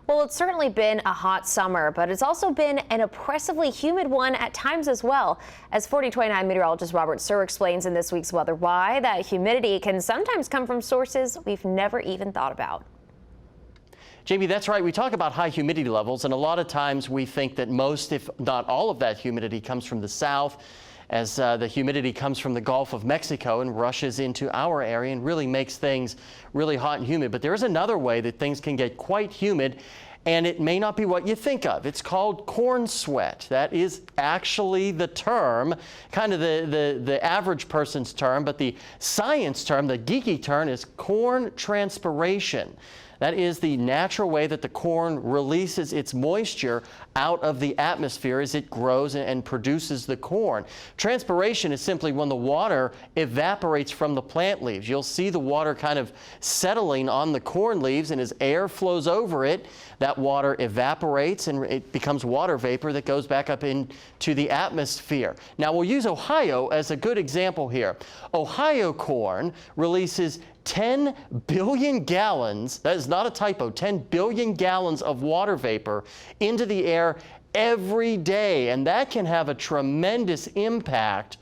Well, it's certainly been a hot summer, but it's also been an oppressively humid one at times as well. As 4029 meteorologist Robert Suhr explains in this week's Weather Why, that humidity can sometimes come from sources we've never even thought about. Jamie, that's right. We talk about high humidity levels, and a lot of times we think that most, if not all of that humidity comes from the south, as the humidity comes from the Gulf of Mexico and rushes into our area and really makes things really hot and humid. But there is another way that things can get quite humid, and it may not be what you think of. It's called corn sweat. That is actually the term, kind of the average person's term, but the science term, the geeky term, is corn transpiration. That is the natural way that the corn releases its moisture out of the atmosphere as it grows and produces the corn. Transpiration is simply when the water evaporates from the plant leaves. You'll see the water kind of settling on the corn leaves, and as air flows over it, that water evaporates and it becomes water vapor that goes back up into the atmosphere. Now, we'll use Ohio as a good example here. Ohio corn releases 10 billion gallons, that is not a typo, 10 billion gallons of water vapor into the air every day. And that can have a tremendous impact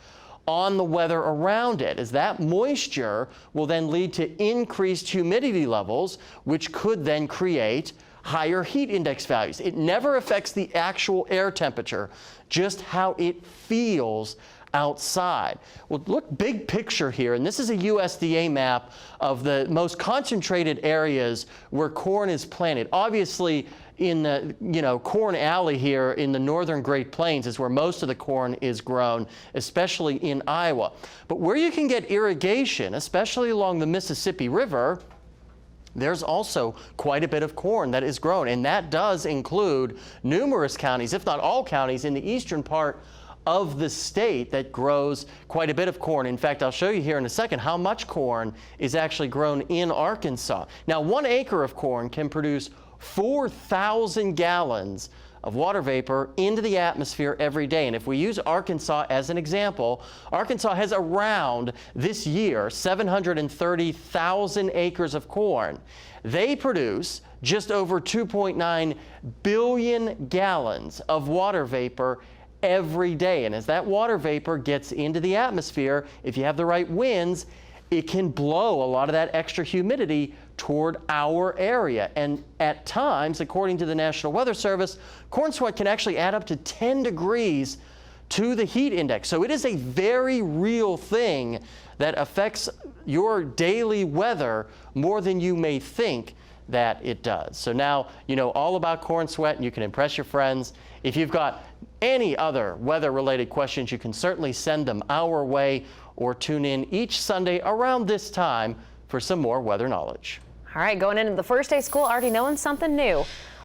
on the weather around it, as that moisture will then lead to increased humidity levels, which could then create higher heat index values. It never affects the actual air temperature, just how it feels outside. Well, look big picture here, and this is a USDA map of the most concentrated areas where corn is planted. Obviously, in the Corn Alley here in the northern Great Plains is where most of the corn is grown, especially in Iowa. But where you can get irrigation, especially along the Mississippi River, there's also quite a bit of corn that is grown, and that does include numerous counties, if not all counties, in the eastern part of the state that grows quite a bit of corn. In fact, I'll show you here in a second how much corn is actually grown in Arkansas. Now, 1 acre of corn can produce 4,000 gallons of water vapor into the atmosphere every day. And if we use Arkansas as an example, Arkansas has around this year 730,000 acres of corn. They produce just over 2.9 billion gallons of water vapor every day. And as that water vapor gets into the atmosphere, if you have the right winds, it can blow a lot of that extra humidity toward our area. And at times, according to the National Weather Service, corn sweat can actually add up to 10 degrees to the heat index. So it is a very real thing that affects your daily weather more than you may think that it does. So now you know all about corn sweat, and you can impress your friends. If you've got any other weather-related questions, you can certainly send them our way or tune in each Sunday around this time for some more weather knowledge. All right, going into the first day of school, already knowing something new.